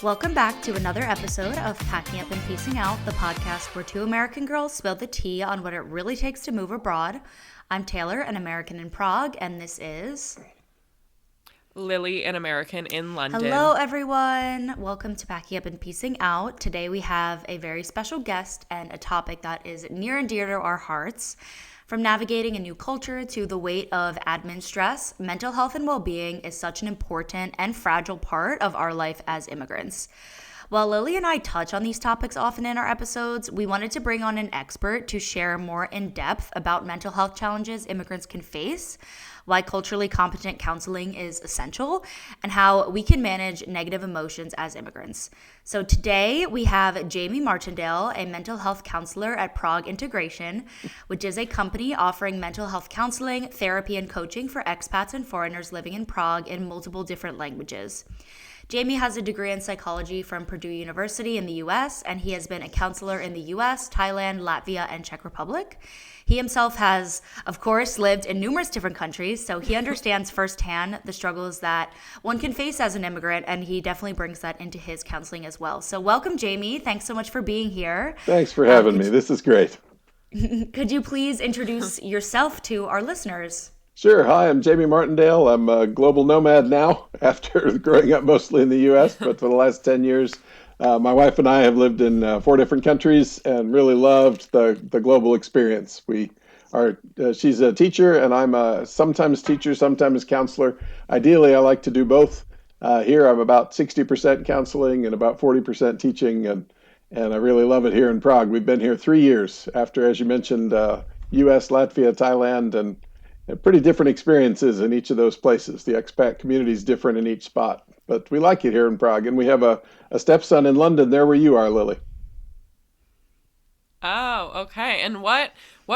Welcome back to another episode of Packing Up and Piecing Out, the podcast where two American girls spill the tea on what it really takes to move abroad. I'm Taylor, an American in Prague, and this is... Lily, an American in London. Hello, everyone. Welcome to Packing Up and Piecing Out. Today we have a very special guest and a topic that is near and dear to our hearts. From navigating a new culture to the weight of admin stress, mental health and well-being is such an important and fragile part of our life as immigrants. While Lily and I touch on these topics often in our episodes, we wanted to bring on an expert to share more in depth about mental health challenges immigrants can face, why culturally competent counseling is essential, and how we can manage negative emotions as immigrants. So today we have Jamie Martindale, a mental health counselor at Prague Integration, which is a company offering mental health counseling, therapy, and coaching for expats and foreigners living in Prague in multiple different languages. Jamie has a degree in psychology from Purdue University in the US, and he has been a counselor in the US, Thailand, Latvia, and Czech Republic. He himself has, of course, lived in numerous different countries, so he understands firsthand the struggles that one can face as an immigrant, and he definitely brings that into his counseling as well. So welcome, Jamie. Thanks so much for being here. Thanks for having me. This is great. Could you please introduce yourself to our listeners? Sure. Hi, I'm Jamie Martindale. I'm a global nomad now after growing up mostly in the U.S., but for the last 10 years, my wife and I have lived in 4 different countries and really loved the global experience. She's a teacher and I'm a sometimes teacher, sometimes counselor. Ideally, I like to do both. Here, I'm about 60% counseling and about 40% teaching, and I really love it here in Prague. We've been here 3 years after, as you mentioned, U.S., Latvia, Thailand, and pretty different experiences in each of those places. The expat community is different in each spot, but we like it here in Prague. And we have a stepson in London, there where you are, Lily. Oh, okay. And what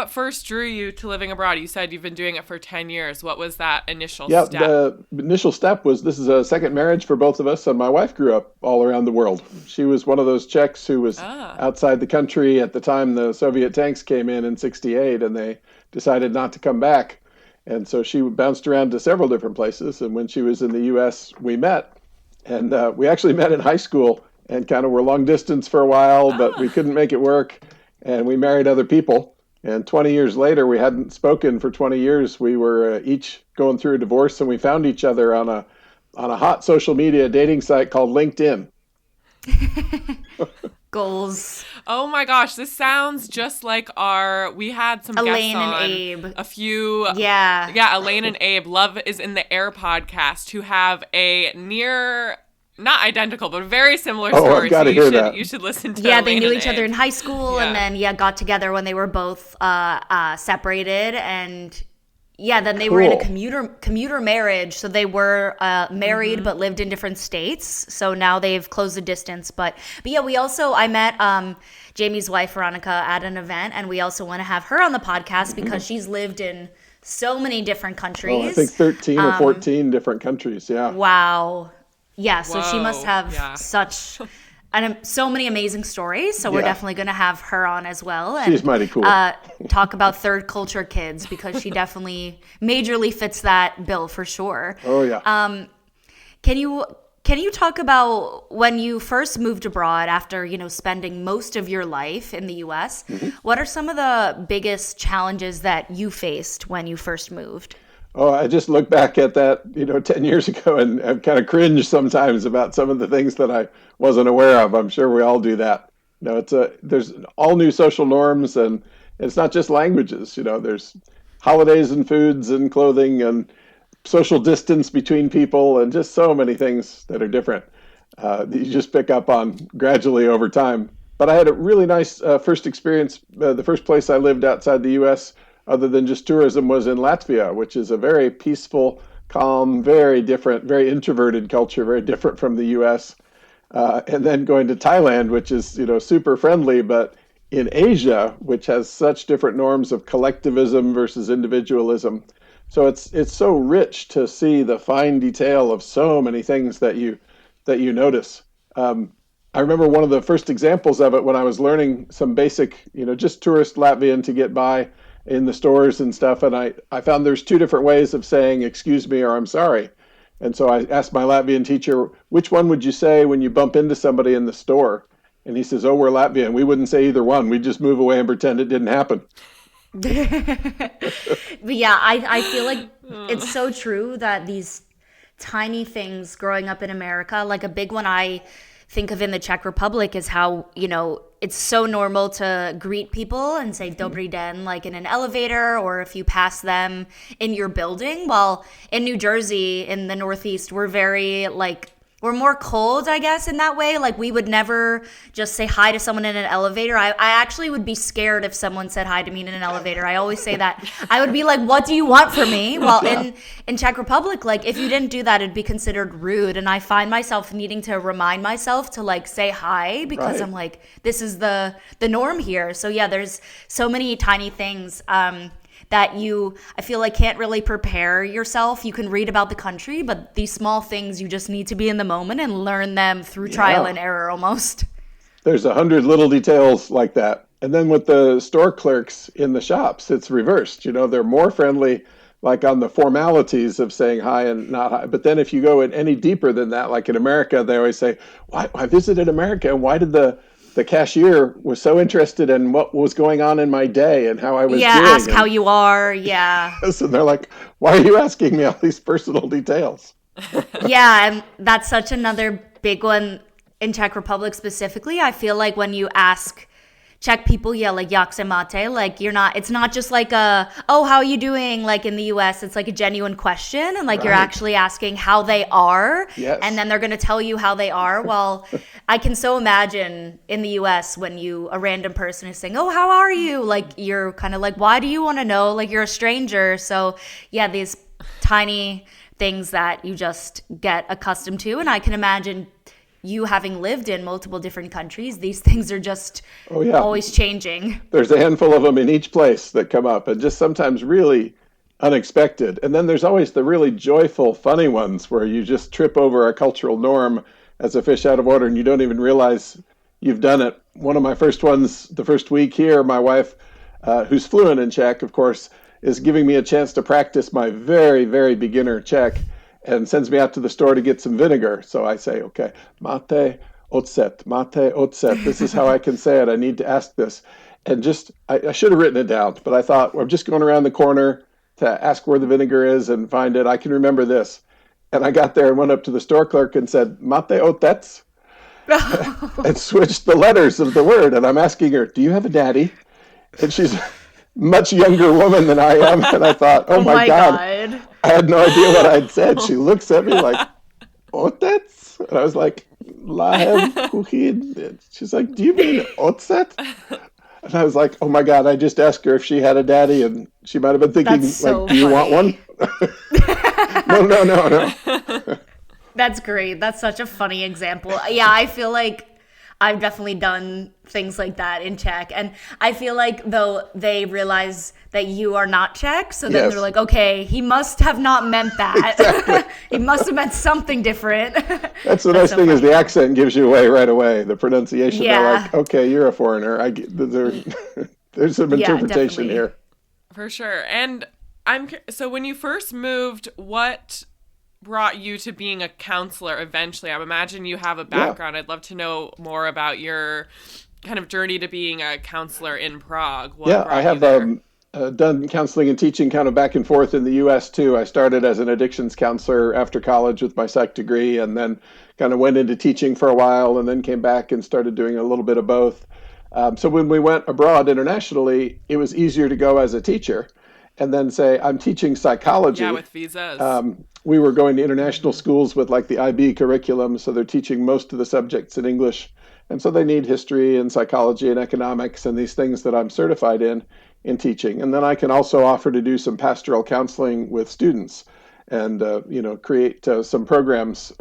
first drew you to living abroad? You said you've been doing it for 10 years. What was that initial step? The initial step was this is a second marriage for both of us, and my wife grew up all around the world. She was one of those Czechs who was outside the country at the time the Soviet tanks came in '68, and they decided not to come back. And so she bounced around to several different places. And when she was in the U.S., we met. And we actually met in high school and kind of were long distance for a while, but we couldn't make it work. And we married other people. And 20 years later, we hadn't spoken for 20 years. We were each going through a divorce, and we found each other on a hot social media dating site called LinkedIn. Goals. Oh my gosh, this sounds just like we had some Elaine guests on. And Abe. A few. Yeah, Elaine and Abe, Love is in the Air podcast, who have a near, not identical, but very similar story. I've got to hear that. You should listen to Yeah, Elaine they knew and each other Abe. in high school and then got together when they were both separated, and then they were in a commuter marriage. So they were married but lived in different states. So now they've closed the distance. But yeah, I met Jamie's wife Veronica at an event, and we also want to have her on the podcast because she's lived in so many different countries. I think 13 or 14 different countries. Yeah. Wow. Yeah. So she must Whoa, have such. And so many amazing stories, so we're definitely going to have her on as well. And, she's mighty cool. Talk about third culture kids, because she definitely majorly fits that bill for sure. Oh, yeah. Can you talk about when you first moved abroad after, spending most of your life in the U.S.? Mm-hmm. What are some of the biggest challenges that you faced when you first moved? Oh, I just look back at that, 10 years ago and kind of cringe sometimes about some of the things that I wasn't aware of. I'm sure we all do that. There's all new social norms, and it's not just languages. There's holidays and foods and clothing and social distance between people and just so many things that are different that you just pick up on gradually over time. But I had a really nice first experience. The first place I lived outside the U.S., other than just tourism, was in Latvia, which is a very peaceful, calm, very different, very introverted culture, very different from the U.S. And then going to Thailand, which is, super friendly, but in Asia, which has such different norms of collectivism versus individualism. So it's so rich to see the fine detail of so many things that you notice. I remember one of the first examples of it when I was learning some basic, just tourist Latvian to get by in the stores and stuff. And I found there's 2 different ways of saying, excuse me, or I'm sorry. And so I asked my Latvian teacher, which one would you say when you bump into somebody in the store? And he says, oh, we're Latvian. We wouldn't say either one. We'd just move away and pretend it didn't happen. But yeah, I feel like it's so true that these tiny things growing up in America, like a big one I think of in the Czech Republic is how, it's so normal to greet people and say Dobrý den, like in an elevator or if you pass them in your building. While in New Jersey, in the Northeast, we're more cold, I guess, in that way. Like we would never just say hi to someone in an elevator. I actually would be scared if someone said hi to me in an elevator. I always say that. I would be like, what do you want from me? While in Czech Republic, like if you didn't do that, it'd be considered rude. And I find myself needing to remind myself to like say hi because I'm like, this is the norm here. So yeah, there's so many tiny things that I feel like can't really prepare yourself. You can read about the country, but these small things, you just need to be in the moment and learn them through trial and error almost. There's 100 little details like that. And then with the store clerks in the shops, it's reversed. They're more friendly, like on the formalities of saying hi and not hi. But then if you go in any deeper than that, like in America, they always say, why I visited America and why did the cashier was so interested in what was going on in my day and how I was doing. Yeah, ask how you are. Yeah. So they're like, why are you asking me all these personal details? Yeah, and that's such another big one in Czech Republic specifically. I feel like when you ask Czech people, like jak se máte, like it's not just like how are you doing? Like in the US, it's like a genuine question and like you're actually asking how they are. Yes. And then they're going to tell you how they are. Well, I can so imagine in the US when a random person is saying, oh, how are you? Like you're kind of like, why do you want to know? Like you're a stranger. So yeah, these tiny things that you just get accustomed to. And I can imagine you having lived in multiple different countries, these things are just always changing. There's a handful of them in each place that come up and just sometimes really unexpected. And then there's always the really joyful, funny ones where you just trip over a cultural norm as a fish out of water and you don't even realize you've done it. One of my first ones, the first week here, my wife, who's fluent in Czech, of course, is giving me a chance to practice my very, very beginner Czech and sends me out to the store to get some vinegar. So I say, okay, mate ocet. This is how I can say it. I need to ask this. And I should have written it down, but I thought, I'm just going around the corner to ask where the vinegar is and find it. I can remember this. And I got there and went up to the store clerk and said, mate otets, and switched the letters of the word. And I'm asking her, do you have a daddy? And she's a much younger woman than I am. And I thought, oh my God. I had no idea what I'd said. She looks at me like, otets? And I was like, lahem kuchin. She's like, do you mean otset? And I was like, oh my God, I just asked her if she had a daddy and she might have been thinking, do you want one? No. That's great. That's such a funny example. Yeah, I feel like I've definitely done things like that in Czech. And I feel like, though, they realize that you are not Czech. So then they're like, okay, he must have not meant that. Exactly. He must have meant something different. That's the nice thing is the accent gives you away right away. The pronunciation, they're like, okay, you're a foreigner. There's some interpretation here. For sure. And so when you first moved, what brought you to being a counselor eventually? I imagine you have a background. I'd love to know more about your kind of journey to being a counselor in Prague. I have done counseling and teaching kind of back and forth in the U.S. too. I started as an addictions counselor after college with my psych degree and then kind of went into teaching for a while and then came back and started doing a little bit of both. So when we went abroad internationally, it was easier to go as a teacher and then say, I'm teaching psychology. Yeah, with visas. We were going to international schools with like the IB curriculum, so they're teaching most of the subjects in English. And so they need history and psychology and economics and these things that I'm certified in teaching. And then I can also offer to do some pastoral counseling with students and, create some programs.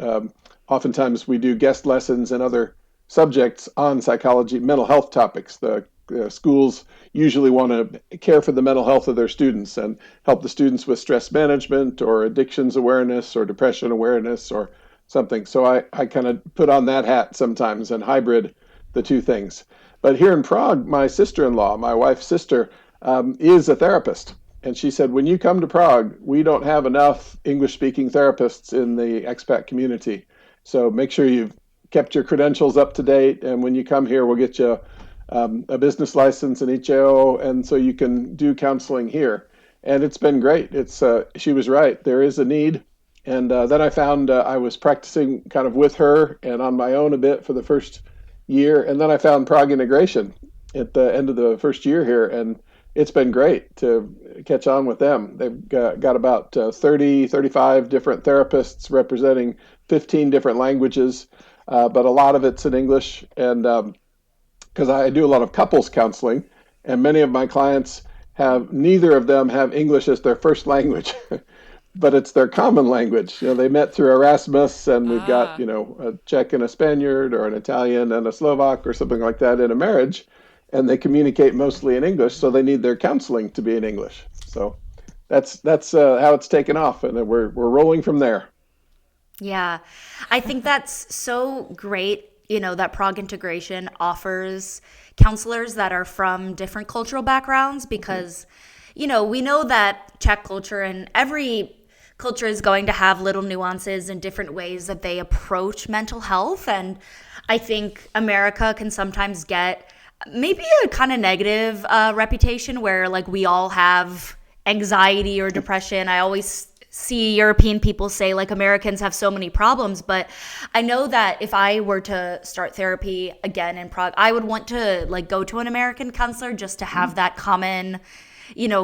Oftentimes we do guest lessons and other subjects on psychology, mental health topics. The schools usually want to care for the mental health of their students and help the students with stress management or addictions awareness or depression awareness or something. So I kind of put on that hat sometimes and hybrid the two things. But here in Prague, my sister-in-law, my wife's sister, is a therapist. And she said, when you come to Prague, we don't have enough English speaking therapists in the expat community. So make sure you've kept your credentials up to date. And when you come here, we'll get you a business license in HO. And so you can do counseling here. And it's been great. She was right. There is a need. And then I found I was practicing kind of with her and on my own a bit for the first year. And then I found Prague Integration at the end of the first year here. And it's been great to catch on with them. They've got about 30, 35 different therapists representing 15 different languages, but a lot of it's in English. And because I do a lot of couples counseling, and many of my clients have neither of them have English as their first language. But it's their common language. They met through Erasmus, and we've got, Ah. a Czech and a Spaniard, or an Italian and a Slovak, or something like that in a marriage, and they communicate mostly in English, so they need their counseling to be in English. So that's how it's taken off, and we're rolling from there. Yeah. I think that's so great, that Prague Integration offers counselors that are from different cultural backgrounds because, we know that Czech culture and every culture is going to have little nuances and different ways that they approach mental health. And I think America can sometimes get maybe a kind of negative reputation where like we all have anxiety or depression. I always see European people say like Americans have so many problems, but I know that if I were to start therapy again in Prague, I would want to like go to an American counselor just to have that common,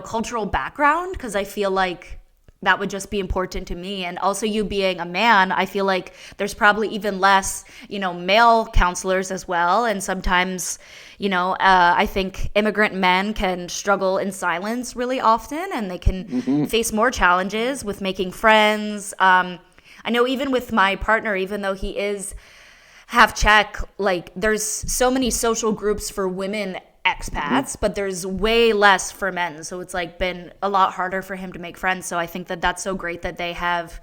cultural background, because I feel like that would just be important to me. And also, you being a man, I feel like there's probably even less, male counselors as well. And sometimes, I think immigrant men can struggle in silence really often, and they can face more challenges with making friends. I know even with my partner, even though he is half Czech, like there's so many social groups for women expats, but there's way less for men. So it's like been a lot harder for him to make friends. So I think that that's so great that they have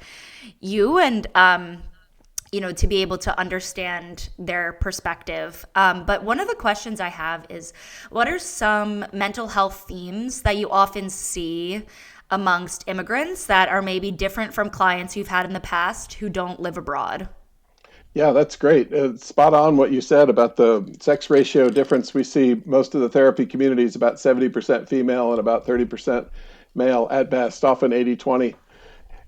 you and, to be able to understand their perspective. But one of the questions I have is, what are some mental health themes that you often see amongst immigrants that are maybe different from clients you've had in the past who don't live abroad? Yeah, that's great. Spot on what you said about the sex ratio difference. We see most of the therapy community is about 70% female and about 30% male at best, often 80-20.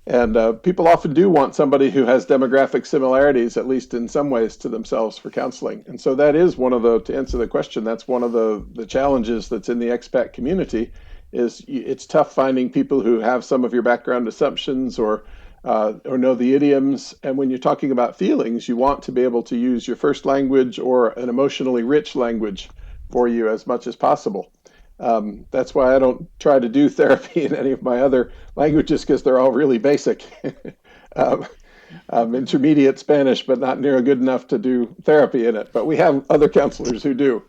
And people often do want somebody who has demographic similarities, at least in some ways, to themselves for counseling. And so that is to answer the question, that's one of the challenges that's in the expat community is it's tough finding people who have some of your background assumptions or know the idioms. And when you're talking about feelings, you want to be able to use your first language or an emotionally rich language for you as much as possible. That's why I don't try to do therapy in any of my other languages because they're all really basic. um, Intermediate Spanish, but not near good enough to do therapy in it. But we have other counselors who do.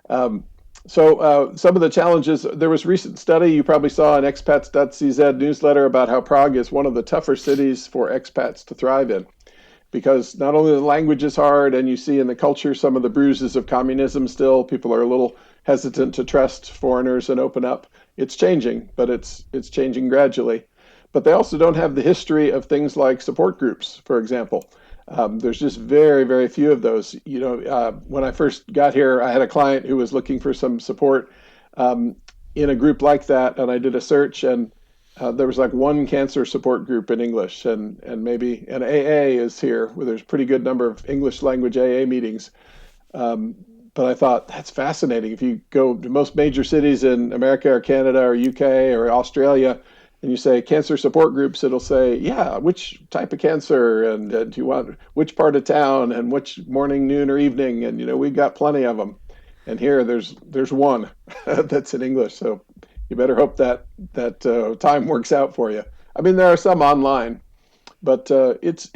Um, so some of the challenges, there was a recent study you probably saw in expats.cz newsletter about how Prague is one of the tougher cities for expats to thrive in because not only the language is hard and you see in the culture some of the bruises of communism still, people are a little hesitant to trust foreigners and open up. It's changing, but it's changing gradually. But they also don't have the history of things like support groups, for example. There's just very, very few of those. When I first got here, I had a client who was looking for some support in a group like that, and I did a search, and there was like one cancer support group in English, and maybe an AA is here, where there's a pretty good number of English language AA meetings. But I thought that's fascinating. If you go to most major cities in America or Canada or UK or Australia, and you say cancer support groups, it'll say, yeah, which type of cancer, and do you want which part of town, and which morning, noon, or evening, and we've got plenty of them. And here, there's one that's in English, so you better hope that time works out for you. I mean, there are some online, but it's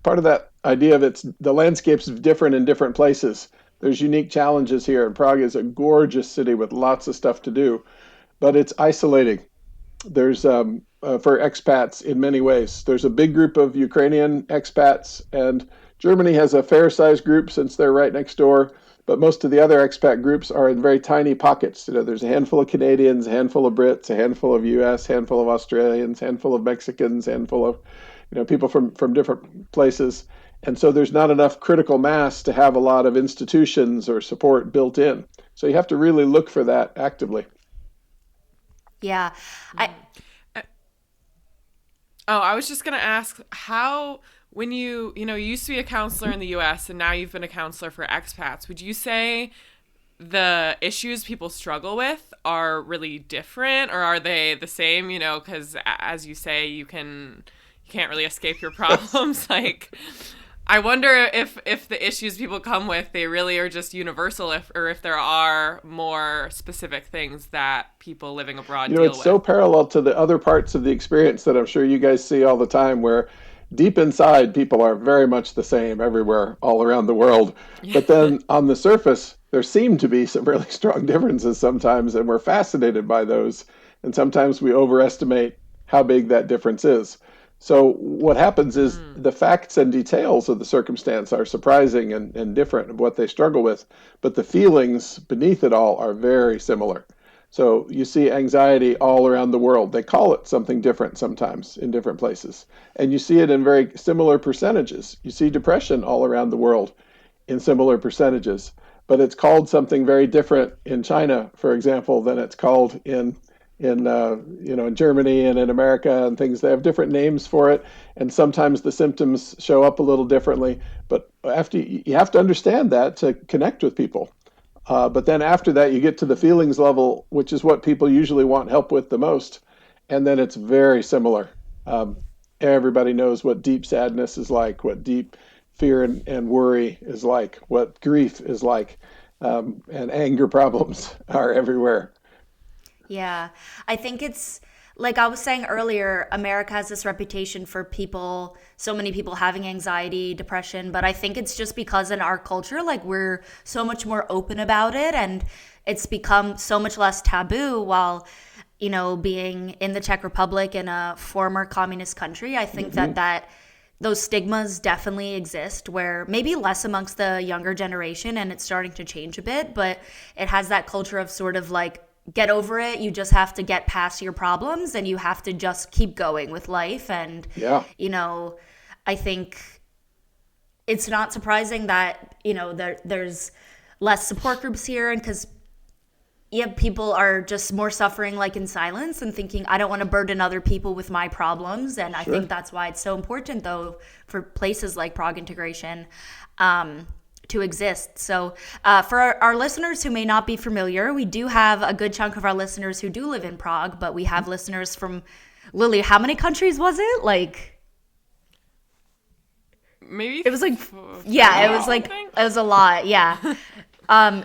part of that idea of the landscape's different in different places. There's unique challenges here, and Prague is a gorgeous city with lots of stuff to do, but it's isolating. There's for expats in many ways. There's a big group of Ukrainian expats, and Germany has a fair-sized group since they're right next door. but most of the other expat groups are in very tiny pockets. There's a handful of Canadians, a handful of Brits, a handful of US, a handful of Australians, a handful of Mexicans, a handful of people from different places. And so there's not enough critical mass to have a lot of institutions or support built in. So you have to really look for that actively. Yeah. I Oh, I was just going to ask how, when you used to be a counselor in the US and now you've been a counselor for expats, would you say the issues people struggle with are really different, or are they the same? Because as you say, you can't really escape your problems. Like, I wonder if the issues people come with, they really are just universal, or if there are more specific things that people living abroad deal It's with. so parallel to the other parts of the experience that I'm sure you guys see all the time, where deep inside people are very much the same everywhere, all around the world. But then on the surface, there seem to be some really strong differences sometimes, and we're fascinated by those. And sometimes we overestimate how big that difference is. So what happens is the facts and details of the circumstance are surprising and different of what they struggle with, but the feelings beneath it all are very similar. So you see anxiety all around the world. They call it something different sometimes in different places. And you see it in very similar percentages. You see depression all around the world in similar percentages, but it's called something very different in China, for example, than it's called in Germany and in America and things. They have different names for it, and sometimes the symptoms show up a little differently. But after you have to understand that to connect with people. But then after that, you get to the feelings level, which is what people usually want help with the most, and then it's very similar. Um, Everybody knows what deep sadness is like, what deep fear and worry is like, what grief is like, and anger problems are everywhere. Yeah. I think it's like I was saying earlier, America has this reputation for people, so many people having anxiety, depression, but I think it's just because in our culture, like we're so much more open about it and it's become so much less taboo while, being in the Czech Republic in a former communist country. I think that those stigmas definitely exist where maybe less amongst the younger generation and it's starting to change a bit, but it has that culture of sort of like get over it. You just have to get past your problems and you have to just keep going with life. And, Yeah. I think it's not surprising that, there's less support groups here. And because, yeah, people are just more suffering like in silence and thinking, I don't want to burden other people with my problems. And I Sure. think that's why it's so important, though, for places like Prague Integration to exist. So for our listeners who may not be familiar, we do have a good chunk of our listeners who do live in Prague, but we have listeners from, Lily, how many countries was it? Like, Maybe it was like, yeah, it was like, something? it was a lot. Yeah.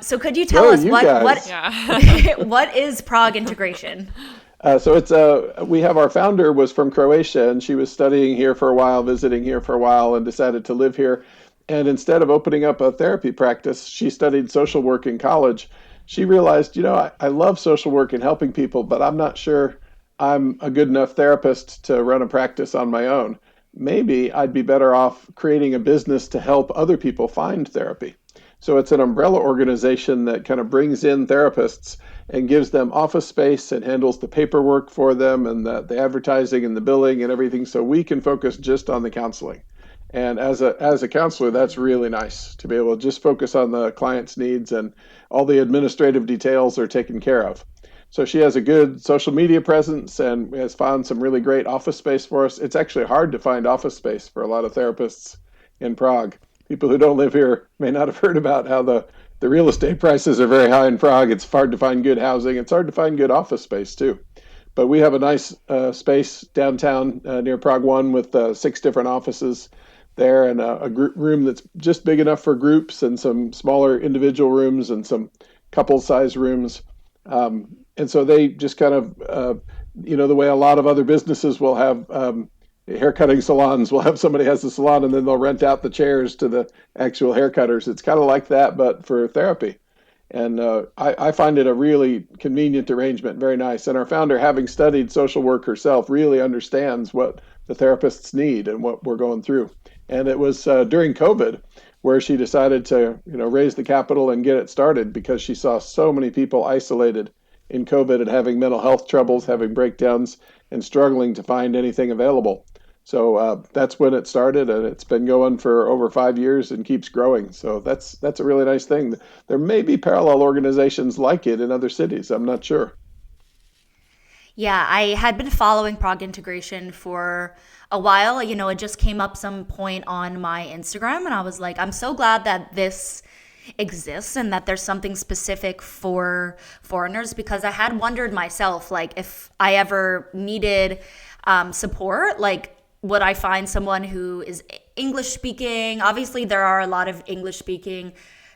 So could you tell Go, us you what, guys. Yeah. what is Prague Integration? So it's we have our founder was from Croatia, and she was studying here for a while, visiting here for a while, and decided to live here. And instead of opening up a therapy practice, she studied social work in college. She realized, I love social work and helping people, but I'm not sure I'm a good enough therapist to run a practice on my own. Maybe I'd be better off creating a business to help other people find therapy. So it's an umbrella organization that kind of brings in therapists and gives them office space and handles the paperwork for them and the advertising and the billing and everything, so we can focus just on the counseling. And as a counselor, that's really nice to be able to just focus on the client's needs, and all the administrative details are taken care of. So she has a good social media presence and has found some really great office space for us. It's actually hard to find office space for a lot of therapists in Prague. People who don't live here may not have heard about how the real estate prices are very high in Prague. It's hard to find good housing. It's hard to find good office space too. But we have a nice space downtown near Prague 1 with 6 different offices there, and a group room that's just big enough for groups, and some smaller individual rooms and some couple size rooms. And so they just kind of, the way a lot of other businesses will have haircutting salons, will have somebody has the salon and then they'll rent out the chairs to the actual haircutters. It's kind of like that, but for therapy. And I find it a really convenient arrangement, very nice. And our founder, having studied social work herself, really understands what the therapists need and what we're going through. And it was during COVID where she decided to, raise the capital and get it started because she saw so many people isolated in COVID and having mental health troubles, having breakdowns, and struggling to find anything available. So that's when it started, and it's been going for over 5 years and keeps growing. So that's a really nice thing. There may be parallel organizations like it in other cities. I'm not sure. Yeah, I had been following Prague Integration for a while. It just came up some point on my Instagram, and I was like, I'm so glad that this exists and that there's something specific for foreigners, because I had wondered myself, like, if I ever needed support, like, would I find someone who is English speaking? Obviously, there are a lot of English speaking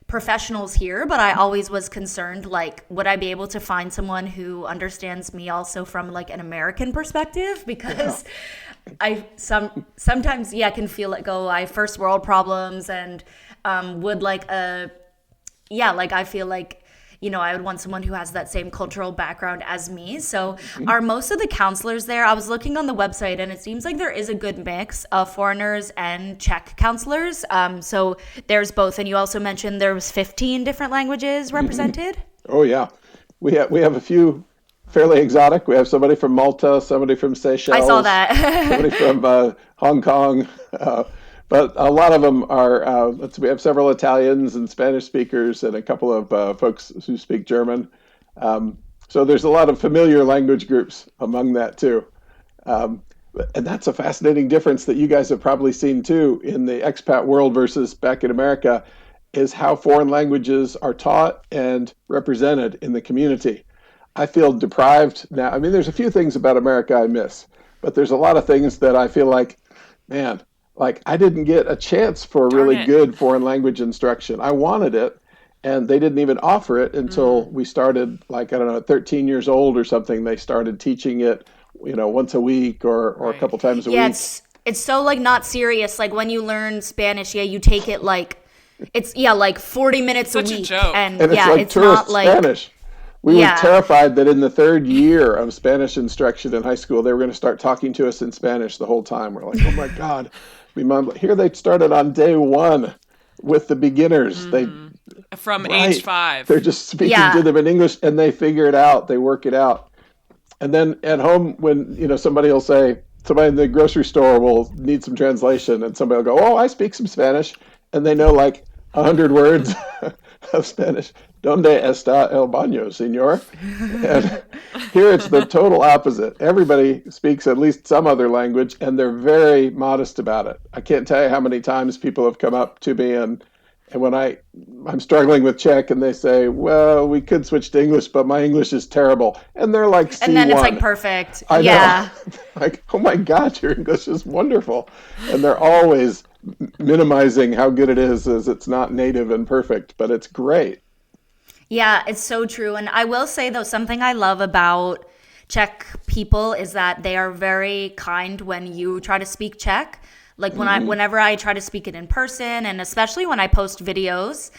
professionals here, but I always was concerned, like, would I be able to find someone who understands me also from like an American perspective? Because sometimes can feel like, oh, I have first world problems, and would like I feel like, I would want someone who has that same cultural background as me. So are most of the counselors there? I was looking on the website, and it seems like there is a good mix of foreigners and Czech counselors. So there's both. And you also mentioned there was 15 different languages represented. Oh yeah, we have a few fairly exotic. We have somebody from Malta, somebody from Seychelles. I saw that. Somebody from Hong Kong. But a lot of them are, we have several Italians and Spanish speakers and a couple of folks who speak German. So there's a lot of familiar language groups among that too. And that's a fascinating difference that you guys have probably seen too in the expat world versus back in America, is how foreign languages are taught and represented in the community. I feel deprived now. I mean, there's a few things about America I miss, but there's a lot of things that I feel like, man, like I didn't get a chance for really good foreign language instruction. I wanted it, and they didn't even offer it until we started, like, I don't know, at 13 years old or something, they started teaching it, once a week or a couple times a week. Yeah, it's so like not serious. Like when you learn Spanish, you take it like it's like 40 minutes Such a week. A joke. And it's like it's tourist not like Spanish. We were terrified that in the third year of Spanish instruction in high school, they were going to start talking to us in Spanish the whole time. We're like, oh my God. Here they started on day one with the beginners. From age 5. They're just speaking to them in English, and they figure it out. They work it out. And then at home, when somebody in the grocery store will need some translation, and somebody will go, oh, I speak some Spanish. And they know like 100 words of Spanish. ¿Dónde está el baño, señor? And here it's the total opposite. Everybody speaks at least some other language, and they're very modest about it. I can't tell you how many times people have come up to me and when I'm struggling with Czech, and they say, well, we could switch to English, but my English is terrible. And they're like C1. And then it's like perfect. I know. Like, oh my God, your English is wonderful. And they're always minimizing how good it is as it's not native and perfect, but it's great. Yeah, it's so true. And I will say, though, something I love about Czech people is that they are very kind when you try to speak Czech. Like whenever I try to speak it in person, and especially when I post videos,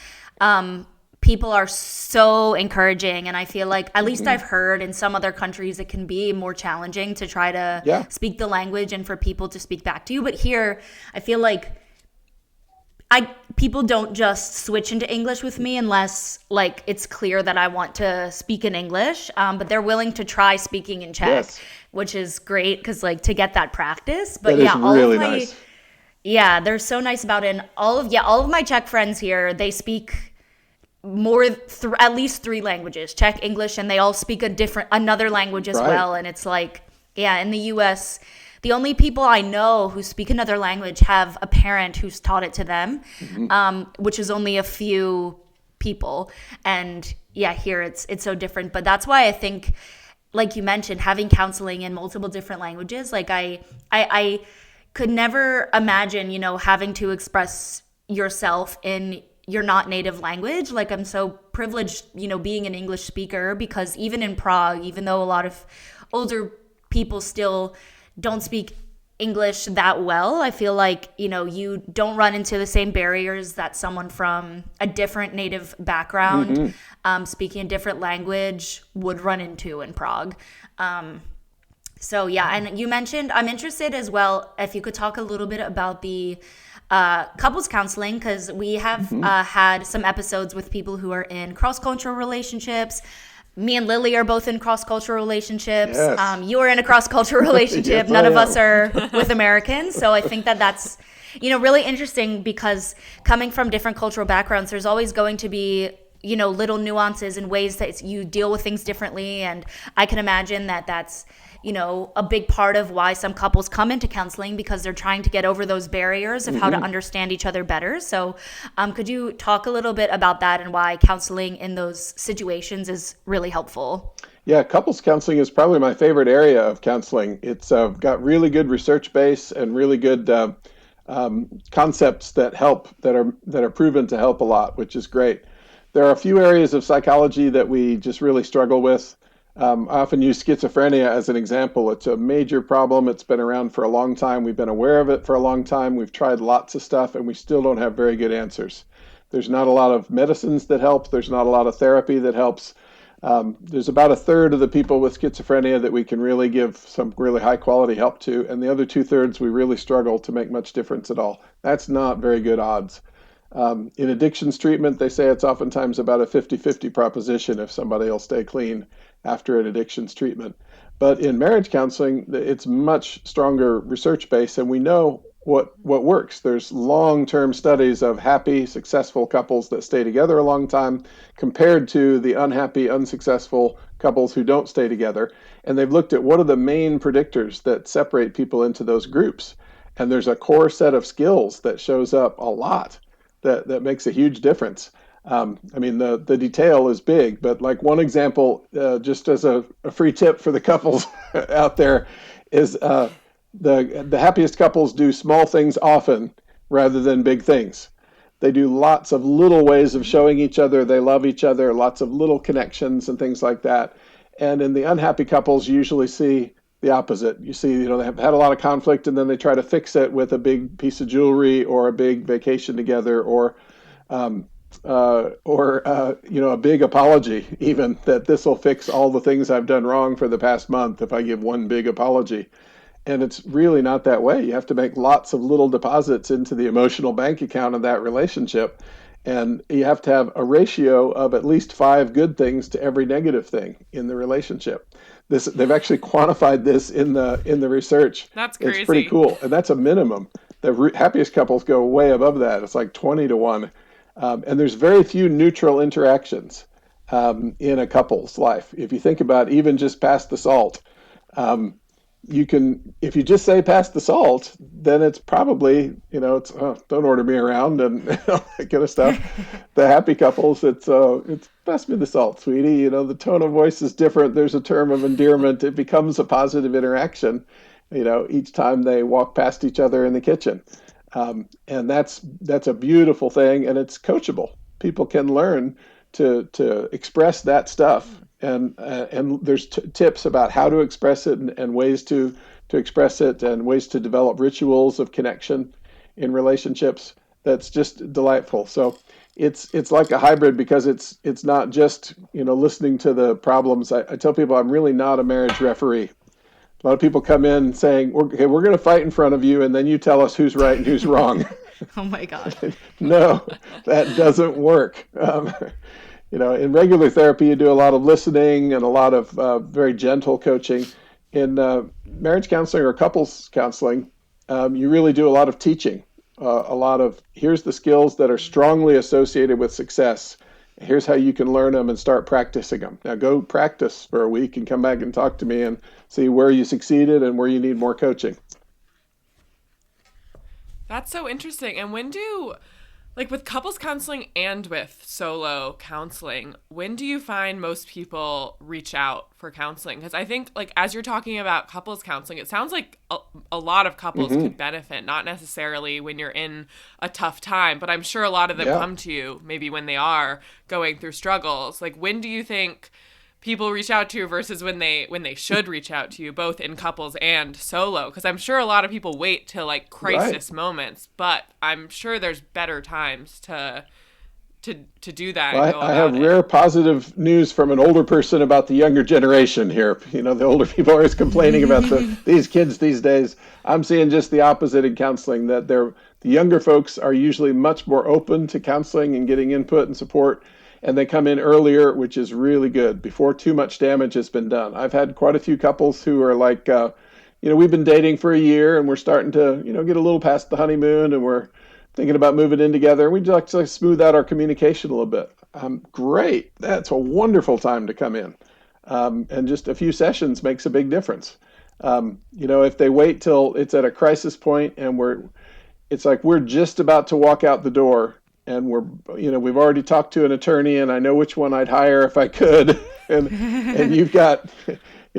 people are so encouraging. And I feel like, at least I've heard in some other countries, it can be more challenging to try to speak the language and for people to speak back to you. But here, I feel like people don't just switch into English with me unless like it's clear that I want to speak in English. But they're willing to try speaking in Czech, which is great because like to get that practice. But that is really nice. Yeah, they're so nice about it. And all of my Czech friends here, they speak at least 3 languages, Czech, English, and they all speak another language as well. And it's like, in the US, the only people I know who speak another language have a parent who's taught it to them, which is only a few people. And here it's so different. But that's why I think, like you mentioned, having counseling in multiple different languages, like I could never imagine, having to express yourself in your not native language. Like I'm so privileged, being an English speaker, because even in Prague, even though a lot of older people still don't speak English that well, I feel like, you don't run into the same barriers that someone from a different native background, speaking a different language would run into in Prague. So yeah, and you mentioned I'm interested as well if you could talk a little bit about the couples counseling because we have Hmm. had some episodes with people who are in cross cultural relationships. Me and Lily are both in cross cultural relationships. Yes. You are in a cross cultural relationship. Yes, None I of us am. are with Americans, so I think that that's really interesting because coming from different cultural backgrounds, there's always going to be little nuances and ways that you deal with things differently, and I can imagine that that's a big part of why some couples come into counseling because they're trying to get over those barriers of how to Hmm. understand each other better. So, could you talk a little bit about that and why counseling in those situations is really helpful? Yeah, couples counseling is probably my favorite area of counseling. It's got really good research base and really good concepts that help that are proven to help a lot, which is great. There are a few areas of psychology that we just really struggle with. I often use schizophrenia as an example. It's a major problem. It's been around for a long time. We've been aware of it for a long time. We've tried lots of stuff, and we still don't have very good answers. There's not a lot of medicines that help. There's not a lot of therapy that helps. There's about a third of the people with schizophrenia that we can really give some really high quality help to, and the other two-thirds we really struggle to make much difference at all. That's not very good odds. In addictions treatment, they say it's oftentimes about a 50-50 proposition if somebody will stay clean after an addictions treatment. But in marriage counseling, it's much stronger research base, and we know what works. There's long-term studies of happy, successful couples that stay together a long time compared to the unhappy, unsuccessful couples who don't stay together. And they've looked at what are the main predictors that separate people into those groups. And there's a core set of skills that shows up a lot that makes a huge difference. I mean, the detail is big, but like one example, just as a free tip for the couples out there, is the happiest couples do small things often rather than big things. They do lots of little ways of showing each other they love each other, lots of little connections and things like that. And in the unhappy couples, you usually see the opposite. You see, they have had a lot of conflict and then they try to fix it with a big piece of jewelry or a big vacation together um, a big apology, even that this will fix all the things I've done wrong for the past month if I give one big apology. And it's really not that way. You have to make lots of little deposits into the emotional bank account of that relationship. And you have to have a ratio of at least 5 good things to every negative thing in the relationship. They've actually quantified this in the research. That's It's pretty crazy. cool, and that's a minimum. The happiest couples go way above that. It's like 20 to 1, and there's very few neutral interactions in a couple's life. If you think about even just pass the salt, um, you can if you just say pass the salt, then it's probably it's don't order me around and all that kind of stuff. The happy couples, it's pass me the salt, sweetie. The tone of voice is different. There's a term of endearment. It becomes a positive interaction. Each time they walk past each other in the kitchen, and that's a beautiful thing, and it's coachable. People can learn to express that stuff, and there's tips about how to express it and ways to express it and ways to develop rituals of connection in relationships. That's just delightful. So it's like a hybrid because it's not just listening to the problems. I tell people I'm really not a marriage referee. A lot of people come in saying, okay, we're going to fight in front of you, and then you tell us who's right and who's wrong. Oh my god. No, that doesn't work. In regular therapy, you do a lot of listening and a lot of very gentle coaching. In marriage counseling or couples counseling, you really do a lot of teaching. A lot of here's the skills that are strongly associated with success. Here's how you can learn them and start practicing them. Now go practice for a week and come back and talk to me and see where you succeeded and where you need more coaching. That's so interesting. And like with couples counseling and with solo counseling, when do you find most people reach out for counseling? Because I think, like, as you're talking about couples counseling, it sounds like a lot of couples Hmm. could benefit, not necessarily when you're in a tough time, but I'm sure a lot of them Yeah. come to you maybe when they are going through struggles. Like, when do you think people reach out to you versus when they should reach out to you, both in couples and solo? Because I'm sure a lot of people wait till like Right. crisis moments, but I'm sure there's better times to to do that and Well, go I have about it? rare positive news from an older person about the younger generation here. You know, the older people are always complaining about these kids these days. I'm seeing just the opposite in counseling, that the younger folks are usually much more open to counseling and getting input and support, and they come in earlier, which is really good, before too much damage has been done. I've had quite a few couples who are like, we've been dating for a year and we're starting to, get a little past the honeymoon and we're thinking about moving in together. And we'd like to smooth out our communication a little bit. Great. That's a wonderful time to come in. And just a few sessions makes a big difference. If they wait till it's at a crisis point and it's like we're just about to walk out the door and we've already talked to an attorney and I know which one I'd hire if I could. And you've got,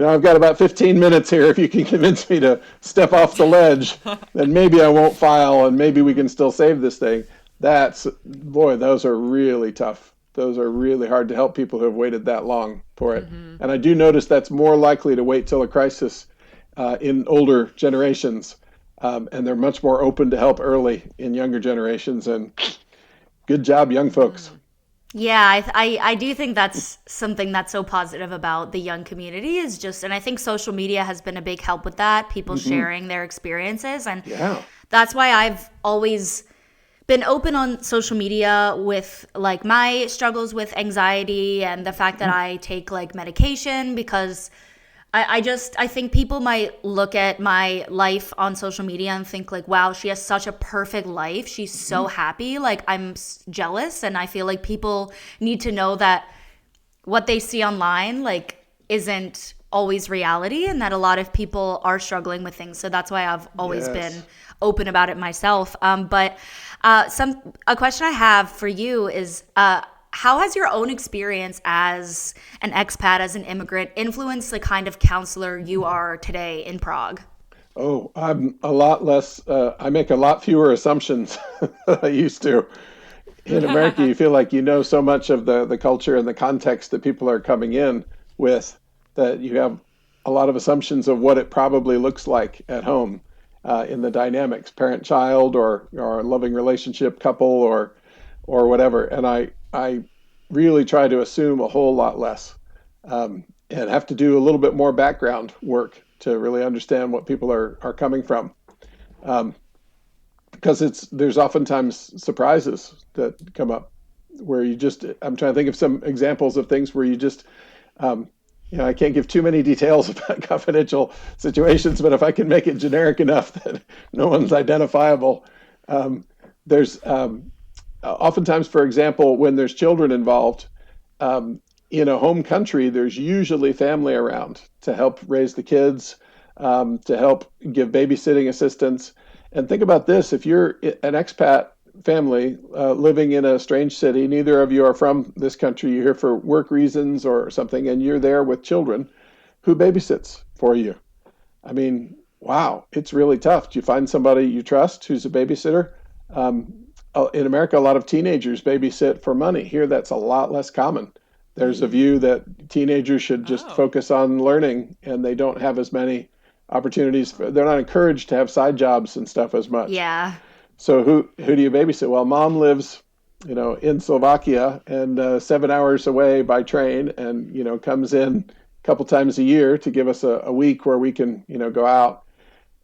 I've got about 15 minutes here. If you can convince me to step off the ledge, then maybe I won't file and maybe we can still save this thing. Those are really tough. Those are really hard to help people who have waited that long for it. Mm-hmm. And I do notice that's more likely to wait till a crisis in older generations. And they're much more open to help early in younger generations. And good job, young folks. Yeah, I do think that's something that's so positive about the young community is just, and I think social media has been a big help with that, people sharing their experiences. And that's why I've always been open on social media with like my struggles with anxiety and the fact that I take like medication, because I think people might look at my life on social media and think like, wow, she has such a perfect life. She's so happy. Like I'm jealous. And I feel like people need to know that what they see online like isn't always reality, and that a lot of people are struggling with things. So that's why I've always been open about it myself. But a question I have for you is, how has your own experience as an expat, as an immigrant, influenced the kind of counselor you are today in Prague? Oh, I'm a lot less, I make a lot fewer assumptions than I used to. In America, you feel like you know so much of the culture and the context that people are coming in with, that you have a lot of assumptions of what it probably looks like at home in the dynamics, parent-child or loving relationship couple or whatever. And I really try to assume a whole lot less and have to do a little bit more background work to really understand what people are coming from. Because there's oftentimes surprises that come up where I'm trying to think of some examples of things where you just, I can't give too many details about confidential situations, but if I can make it generic enough that no one's identifiable, there's oftentimes, for example, when there's children involved, in a home country, there's usually family around to help raise the kids, to help give babysitting assistance. And think about this, if you're an expat family living in a strange city, neither of you are from this country, you're here for work reasons or something, and you're there with children, who babysits for you? I mean, wow, it's really tough. Do you find somebody you trust who's a babysitter? In America, a lot of teenagers babysit for money. Here, that's a lot less common. There's a view that teenagers should just focus on learning, and they don't have as many opportunities. They're not encouraged to have side jobs and stuff as much. Yeah. So who do you babysit? Well, mom lives, in Slovakia and 7 hours away by train, and comes in a couple times a year to give us a week where we can go out.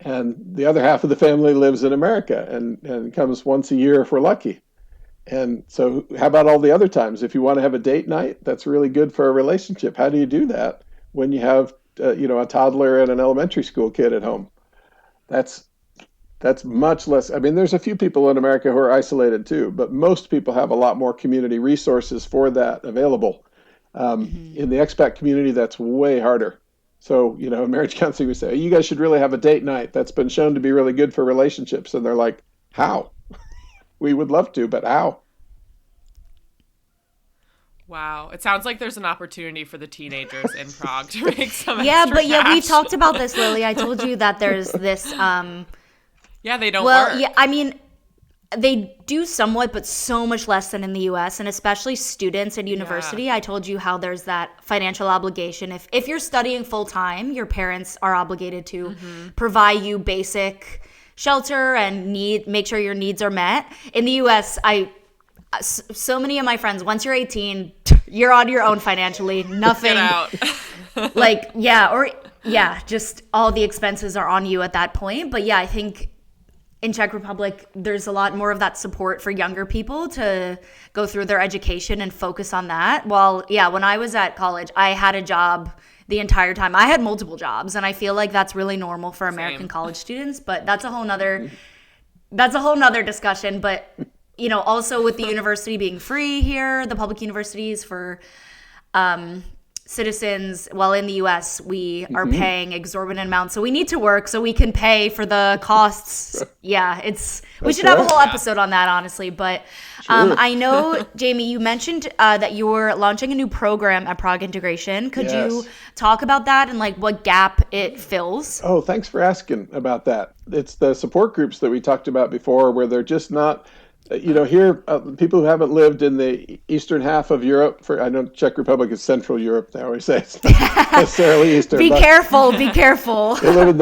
And the other half of the family lives in America and comes once a year if we're lucky. And so how about all the other times? If you want to have a date night, that's really good for a relationship. How do you do that when you have a toddler and an elementary school kid at home? That's much less. I mean, there's a few people in America who are isolated too, but most people have a lot more community resources for that available. In the expat community, that's way harder. So, marriage counseling would say, you guys should really have a date night. That's been shown to be really good for relationships. And they're like, how? We would love to, but how? Wow. It sounds like there's an opportunity for the teenagers in Prague to make some Yeah, extra but cash. we talked about this, Lily. I told you that there's this Yeah, they don't well, work. yeah, I mean, they do somewhat, but so much less than in the US, and especially students at university. I told you how there's that financial obligation. If you're studying full time, your parents are obligated to provide you basic shelter and make sure your needs are met. In the US, so many of my friends, once you're 18, you're on your own financially. Nothing. Get out. Like, yeah, or yeah, just all the expenses are on you at that point. But yeah, I think in Czech Republic, there's a lot more of that support for younger people to go through their education and focus on that. Well, yeah, when I was at college, I had a job the entire time. I had multiple jobs, and I feel like that's really normal for American college students, but that's a whole nother discussion. But, you know, also with the university being free here, the public universities for citizens, well, in the US, we are paying exorbitant amounts. So we need to work so we can pay for the costs. Yeah, we should have a whole episode on that, honestly. But I know, Jamie, you mentioned that you were launching a new program at Prague Integration. Could you talk about that and like what gap it fills? Oh, thanks for asking about that. It's the support groups that we talked about before, where they're just not, here, people who haven't lived in the eastern half of Europe, I know Czech Republic is Central Europe, they always say it's not necessarily Eastern. Be careful. They live in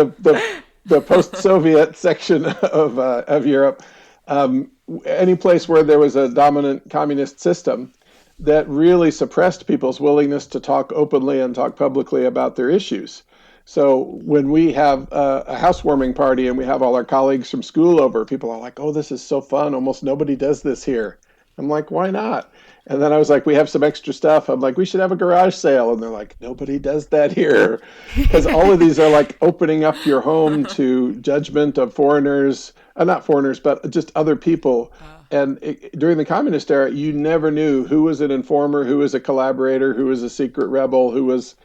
the post-Soviet section of Europe. Any place where there was a dominant communist system that really suppressed people's willingness to talk openly and talk publicly about their issues. So when we have a housewarming party and we have all our colleagues from school over, people are like, oh, this is so fun. Almost nobody does this here. I'm like, why not? And then I was like, we have some extra stuff. I'm like, we should have a garage sale. And they're like, nobody does that here. Because all of these are like opening up your home to judgment of foreigners, not foreigners, but just other people. And during the communist era, you never knew who was an informer, who was a collaborator, who was a secret rebel, who was...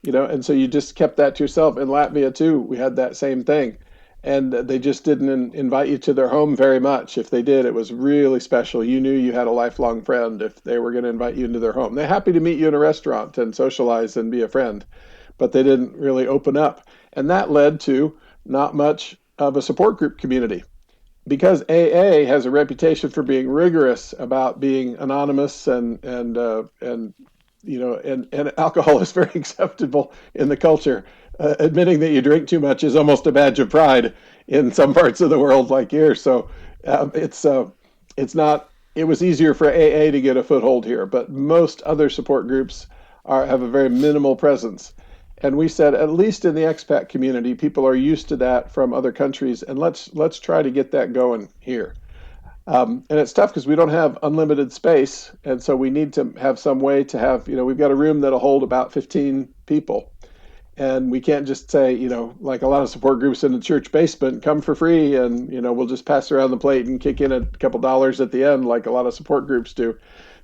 and so you just kept that to yourself. In Latvia, too, we had that same thing. And they just didn't invite you to their home very much. If they did, it was really special. You knew you had a lifelong friend if they were going to invite you into their home. They're happy to meet you in a restaurant and socialize and be a friend, but they didn't really open up. And that led to not much of a support group community. Because AA has a reputation for being rigorous about being anonymous and alcohol is very acceptable in the culture. Admitting that you drink too much is almost a badge of pride in some parts of the world like here. So it was easier for AA to get a foothold here, but most other support groups have a very minimal presence. And we said, at least in the expat community, people are used to that from other countries, and let's try to get that going here. And it's tough because we don't have unlimited space. And so we need to have some way to have, we've got a room that'll hold about 15 people. And we can't just say, like a lot of support groups in the church basement, come for free. And, we'll just pass around the plate and kick in a couple dollars at the end, like a lot of support groups do.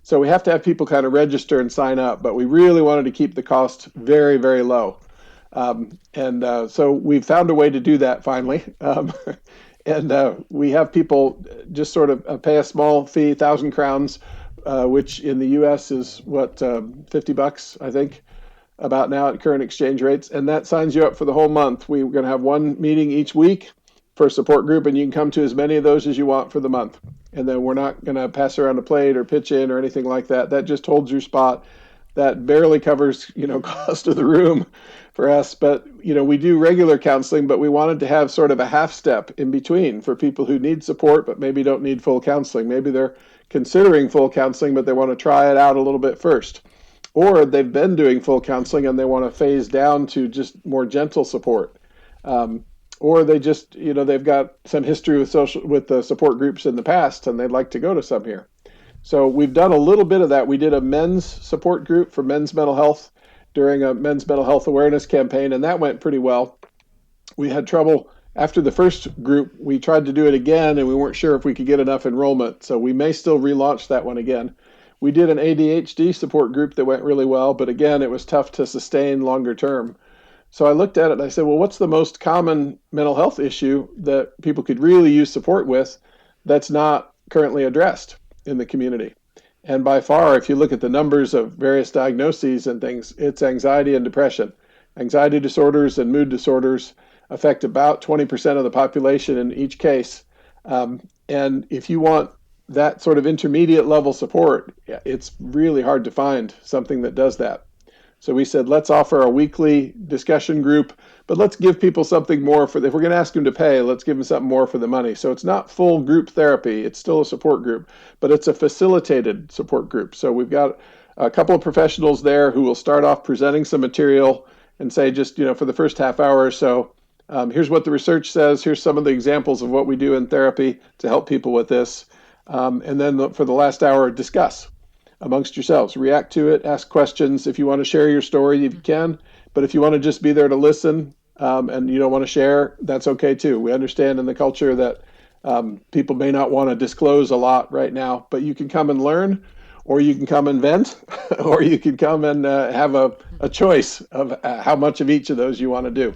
So we have to have people kind of register and sign up. But we really wanted to keep the cost very, very low. So we've found a way to do that finally. And we have people just sort of pay a small fee, 1,000 crowns, which in the U.S. is $50, I think, about now at current exchange rates. And that signs you up for the whole month. We're going to have one meeting each week for a support group, and you can come to as many of those as you want for the month. And then we're not going to pass around a plate or pitch in or anything like that. That just holds your spot. That barely covers, cost of the room for us. But, we do regular counseling, but we wanted to have sort of a half step in between for people who need support, but maybe don't need full counseling. Maybe they're considering full counseling, but they want to try it out a little bit first. Or they've been doing full counseling and they want to phase down to just more gentle support. Or they just, they've got some history with the support groups in the past and they'd like to go to some here. So we've done a little bit of that. We did a men's support group for men's mental health during a men's mental health awareness campaign, and that went pretty well. We had trouble after the first group. We tried to do it again, and we weren't sure if we could get enough enrollment, so we may still relaunch that one again. We did an ADHD support group that went really well, but again, it was tough to sustain longer term. So I looked at it and I said, well, what's the most common mental health issue that people could really use support with that's not currently addressed in the community? And by far, if you look at the numbers of various diagnoses and things, it's anxiety and depression. Anxiety disorders and mood disorders affect about 20% of the population in each case. And if you want that sort of intermediate level support, it's really hard to find something that does that. So we said, let's offer a weekly discussion group, but let's give people something more for, if we're going to ask them to pay, let's give them something more for the money. So it's not full group therapy. It's still a support group, but it's a facilitated support group. So we've got a couple of professionals there who will start off presenting some material and say, just, for the first half hour or so, here's what the research says. Here's some of the examples of what we do in therapy to help people with this. And then for the last hour, discuss amongst yourselves, react to it, ask questions. If you want to share your story, you can. But if you want to just be there to listen and you don't want to share, that's okay too. We understand in the culture that people may not want to disclose a lot right now, but you can come and learn, or you can come and vent, or you can come and have a choice of how much of each of those you want to do.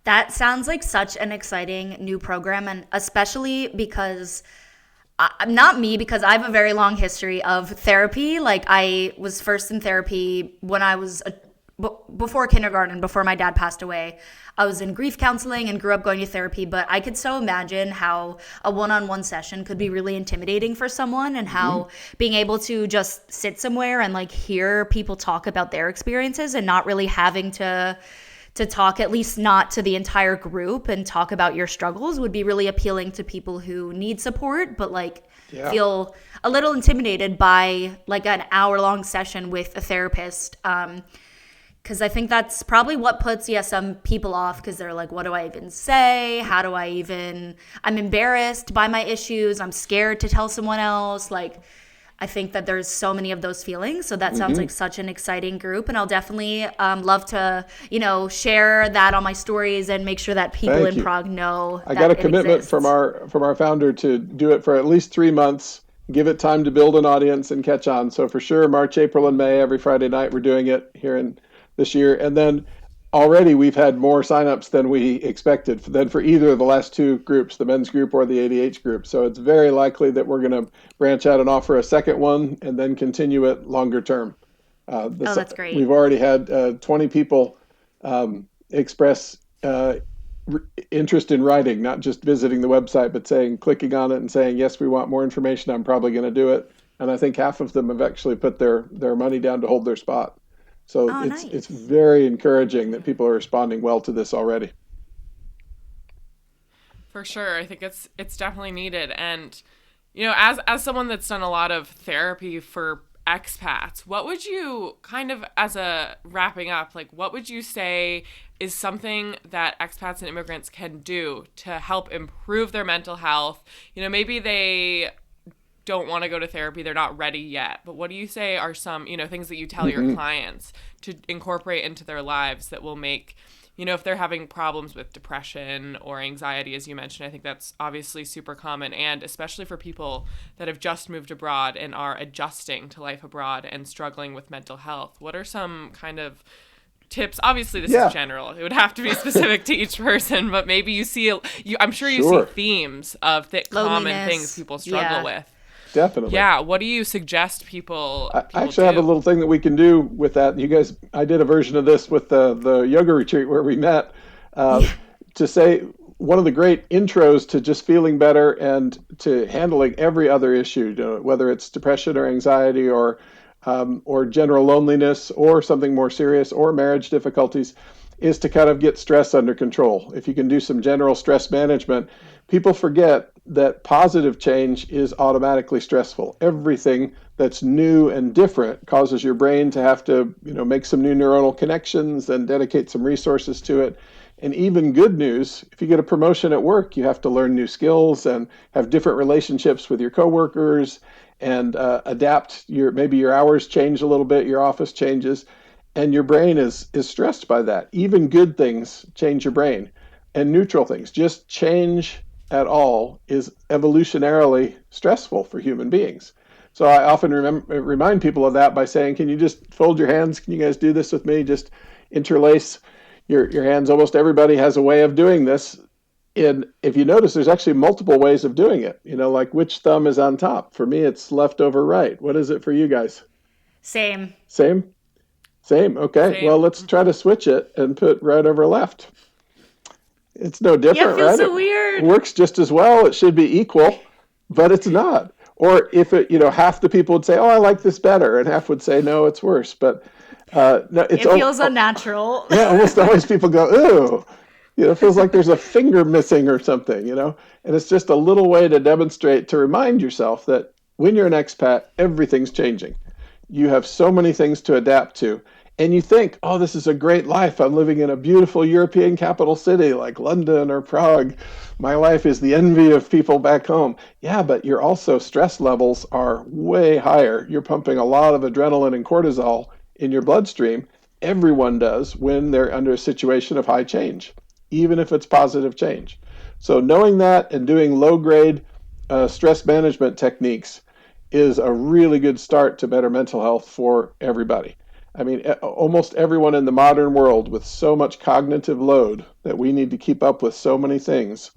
That sounds like such an exciting new program, and especially because not me, because I have a very long history of therapy. Like, I was first in therapy when I was before kindergarten, before my dad passed away. I was in grief counseling and grew up going to therapy, but I could so imagine how a one-on-one session could be really intimidating for someone, and how being able to just sit somewhere and like hear people talk about their experiences and not really having to talk, at least not to the entire group, and talk about your struggles would be really appealing to people who need support, but feel a little intimidated by like an hour-long session with a therapist. Because I think that's probably what puts, some people off, because they're like, what do I even say? How do I even, I'm embarrassed by my issues. I'm scared to tell someone else. Like, I think that there's so many of those feelings. So that sounds like such an exciting group. And I'll definitely love to, share that on my stories and make sure that people in Prague know I got a commitment from our founder to do it for at least 3 months, give it time to build an audience and catch on. So for sure, March, April, and May, every Friday night, we're doing it here in this year. And then already we've had more signups than we expected for either of the last two groups, the men's group or the ADH group. So it's very likely that we're going to branch out and offer a second one and then continue it longer term. That's great. We've already had 20 people express interest in writing, not just visiting the website, but clicking on it and saying, yes, we want more information. I'm probably going to do it. And I think half of them have actually put their money down to hold their spot. So it's very encouraging that people are responding well to this already. For sure. I think it's definitely needed. And, as someone that's done a lot of therapy for expats, what would you kind of, as a wrapping up, what would you say is something that expats and immigrants can do to help improve their mental health? Maybe they don't want to go to therapy, they're not ready yet, but what do you say are some things that you tell your clients to incorporate into their lives that will make, if they're having problems with depression or anxiety, as you mentioned? I think that's obviously super common, and especially for people that have just moved abroad and are adjusting to life abroad and struggling with mental health. What are some kind of tips? Obviously this is general, it would have to be specific to each person, but maybe you see I'm sure you see themes of common things people struggle with. Definitely. Yeah. What do you suggest people I actually have a little thing that we can do with that. You guys, I did a version of this with the yoga retreat where we met to say one of the great intros to just feeling better and to handling every other issue, whether it's depression or anxiety or general loneliness or something more serious or marriage difficulties, is to kind of get stress under control. If you can do some general stress management, people forget that positive change is automatically stressful. Everything that's new and different causes your brain to have to, make some new neuronal connections and dedicate some resources to it. And even good news, if you get a promotion at work, you have to learn new skills and have different relationships with your coworkers and adapt. Maybe your hours change a little bit, your office changes, and your brain is stressed by that. Even good things change your brain, and neutral things, just change at all, is evolutionarily stressful for human beings. So I often remind people of that by saying, can you just fold your hands? Can you guys do this with me? Just interlace your hands. Almost everybody has a way of doing this. And if you notice, there's actually multiple ways of doing it. Like which thumb is on top? For me, it's left over right. What is it for you guys? Same. Okay. Same. Well, let's try to switch it and put right over left. It's no different, right? It feels so weird. It works just as well. It should be equal, but it's not. Or if it, half the people would say, oh, I like this better, and half would say, no, it's worse. But No, It feels unnatural. Yeah, almost always people go, ooh, it feels like there's a finger missing or something, and it's just a little way to demonstrate, to remind yourself that when you're an expat, everything's changing. You have so many things to adapt to. And you think, oh, this is a great life. I'm living in a beautiful European capital city like London or Prague. My life is the envy of people back home. Yeah, but your also stress levels are way higher. You're pumping a lot of adrenaline and cortisol in your bloodstream. Everyone does when they're under a situation of high change, even if it's positive change. So knowing that and doing low grade stress management techniques is a really good start to better mental health for everybody. I mean, almost everyone in the modern world with so much cognitive load that we need to keep up with so many things.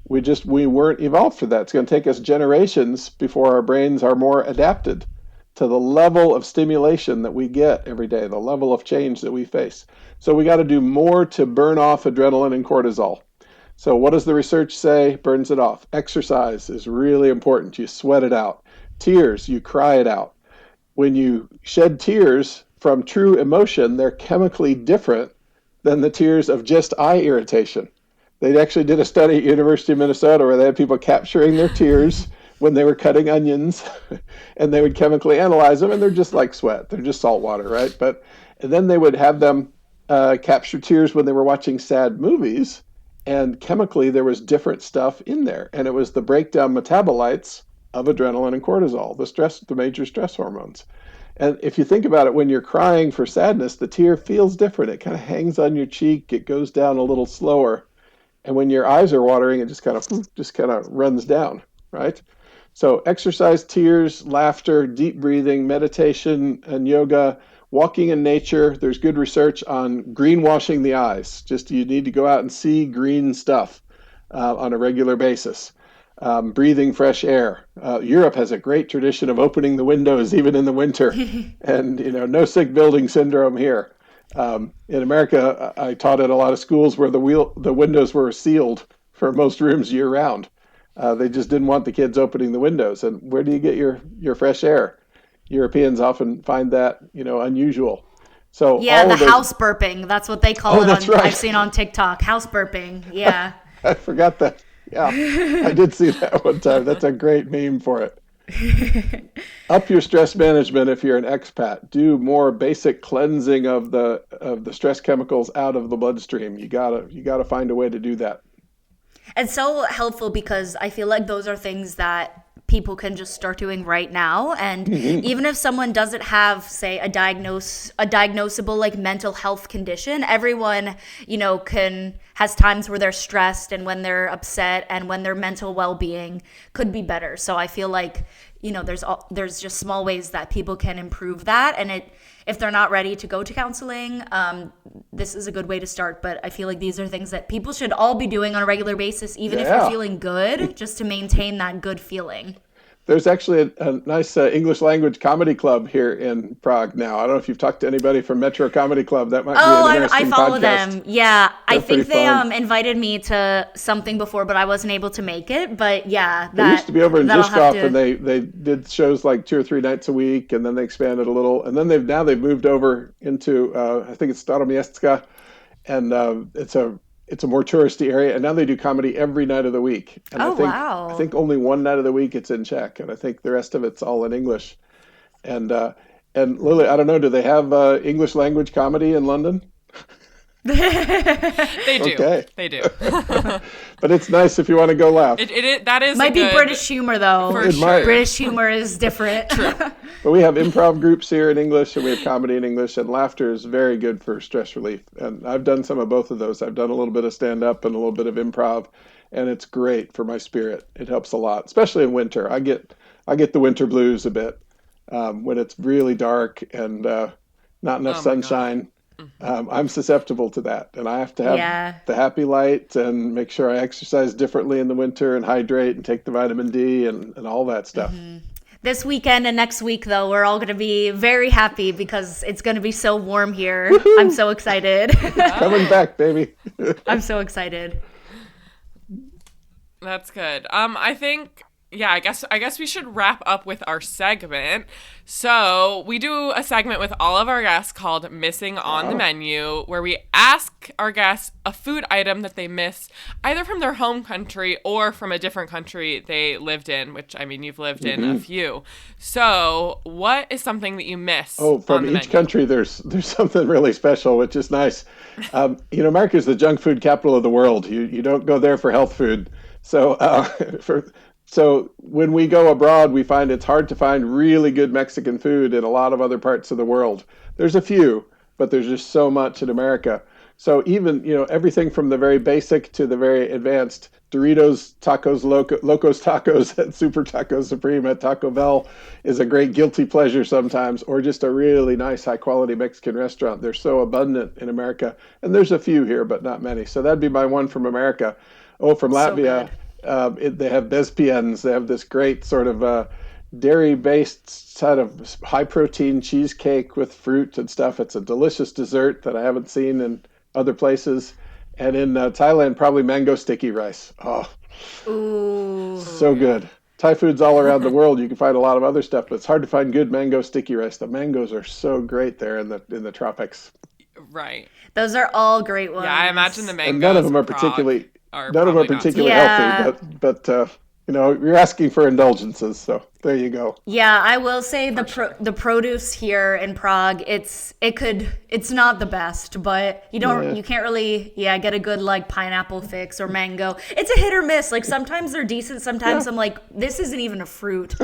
We weren't evolved for that. It's going to take us generations before our brains are more adapted to the level of stimulation that we get every day, the level of change that we face. So we got to do more to burn off adrenaline and cortisol. So what does the research say burns it off? Exercise is really important. You sweat it out. Tears, you cry it out. When you shed tears from true emotion, they're chemically different than the tears of just eye irritation. They actually did a study at University of Minnesota where they had people capturing their tears when they were cutting onions, and they would chemically analyze them, and they're just like sweat. They're just salt water, right? And then they would have them capture tears when they were watching sad movies, and chemically there was different stuff in there, and it was the breakdown metabolites of adrenaline and cortisol, the major stress hormones. And if you think about it, when you're crying for sadness, the tear feels different. It kind of hangs on your cheek. It goes down a little slower. And when your eyes are watering, it just kind of runs down, right? So exercise, tears, laughter, deep breathing, meditation, and yoga, walking in nature. There's good research on greenwashing the eyes. Just you need to go out and see green stuff on a regular basis. Breathing fresh air. Europe has a great tradition of opening the windows even in the winter, and no sick building syndrome here. In America, I taught at a lot of schools where the windows were sealed for most rooms year round. They just didn't want the kids opening the windows. And where do you get your fresh air? Europeans often find that unusual. So yeah, the house burping. That's what they call it. That's right. I've seen on TikTok. House burping. Yeah. I forgot that. Yeah, I did see that one time. That's a great meme for it. Up your stress management if you're an expat. Do more basic cleansing of the stress chemicals out of the bloodstream. You gotta find a way to do that. It's so helpful because I feel like those are things that people can just start doing right now. And even if someone doesn't have, say, a diagnosable like mental health condition, everyone, has times where they're stressed and when they're upset and when their mental well-being could be better. So I feel like, there's just small ways that people can improve that. And if they're not ready to go to counseling, this is a good way to start. But I feel like these are things that people should all be doing on a regular basis, even if you're feeling good, just to maintain that good feeling. There's actually a nice English language comedy club here in Prague now. I don't know if you've talked to anybody from Metro Comedy Club. That might be an interesting I follow podcast. them. Yeah, They're I think they fun. Invited me to something before, but I wasn't able to make it. But yeah, They used to be over in Žižkov, and they did shows like 2 or 3 nights a week, and then they expanded a little, and then they've moved over into I think it's Staromiestka, and it's a more touristy area, and now they do comedy every night of the week. And wow. I think only one night of the week it's in Czech, and I think the rest of it's all in English. And Lily, I don't know, do they have English language comedy in London? They do. Okay. They do. But it's nice if you want to go laugh. That is might be British humor though. For sure. British humor is different. True. But we have improv groups here in English, and we have comedy in English, and laughter is very good for stress relief. And I've done some of both of those. I've done a little bit of stand-up and a little bit of improv, and it's great for my spirit. It helps a lot, especially in winter. I get the winter blues a bit when it's really dark and not enough sunshine. I'm susceptible to that, and I have to have the happy light and make sure I exercise differently in the winter and hydrate and take the vitamin D and all that stuff. Mm-hmm. This weekend and next week, though, we're all going to be very happy because it's going to be so warm here. Woo-hoo! I'm so excited. Coming back, baby. I'm so excited. That's good. I think, yeah, I guess we should wrap up with our segment. So we do a segment with all of our guests called Missing on the Menu, where we ask our guests a food item that they miss either from their home country or from a different country they lived in, which, I mean, you've lived in a few. So what is something that you miss Oh, from on the each menu? country, there's something really special, which is nice. America's the junk food capital of the world. You don't go there for health food. So so when we go abroad, we find it's hard to find really good Mexican food in a lot of other parts of the world. There's a few, but there's just so much in America. So even, everything from the very basic to the very advanced, Doritos, Tacos, Locos Tacos, and Super Taco Supreme at Taco Bell is a great guilty pleasure sometimes, or just a really nice, high quality Mexican restaurant. They're so abundant in America, and there's a few here, but not many. So that'd be my one from America. Oh, from So Latvia, they have Bezpiens. They have this great sort of dairy-based sort of high-protein cheesecake with fruit and stuff. It's a delicious dessert that I haven't seen in other places. And in Thailand, probably mango sticky rice. Oh, Ooh. so good. Thai foods all around the world. You can find a lot of other stuff, but it's hard to find good mango sticky rice. The mangoes are so great there in the tropics. Right. Those are all great ones. Yeah, I imagine the mangoes And none of them are in Prague particularly are none of them are probably not so particularly Yeah. healthy, but you're asking for indulgences, so there you go. Yeah, I will say the produce here in Prague, it's not the best, but you can't really get a good like pineapple fix or mango. It's a hit or miss. Like sometimes they're decent, sometimes I'm like, this isn't even a fruit.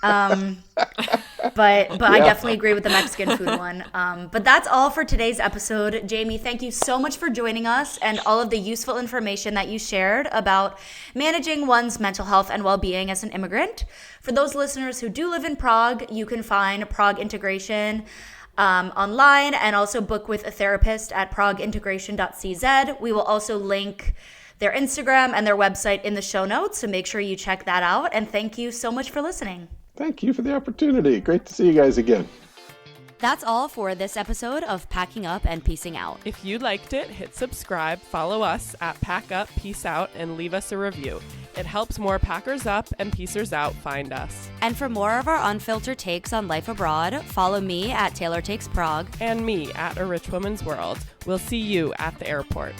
But I definitely agree with the Mexican food one. But that's all for today's episode. Jamie, thank you so much for joining us and all of the useful information that you shared about managing one's mental health and well-being as an immigrant. For those listeners who do live in Prague, you can find Prague Integration online and also book with a therapist at pragueintegration.cz. We will also link their Instagram and their website in the show notes, so make sure you check that out. And thank you so much for listening. Thank you for the opportunity. Great to see you guys again. That's all for this episode of Packing Up and Piecing Out. If you liked it, hit subscribe, follow us at Pack Up, Peace Out, and leave us a review. It helps more Packers Up and Piecers Out find us. And for more of our unfiltered takes on life abroad, follow me at Taylor Takes Prague. And me at A Rich Woman's World. We'll see you at the airport.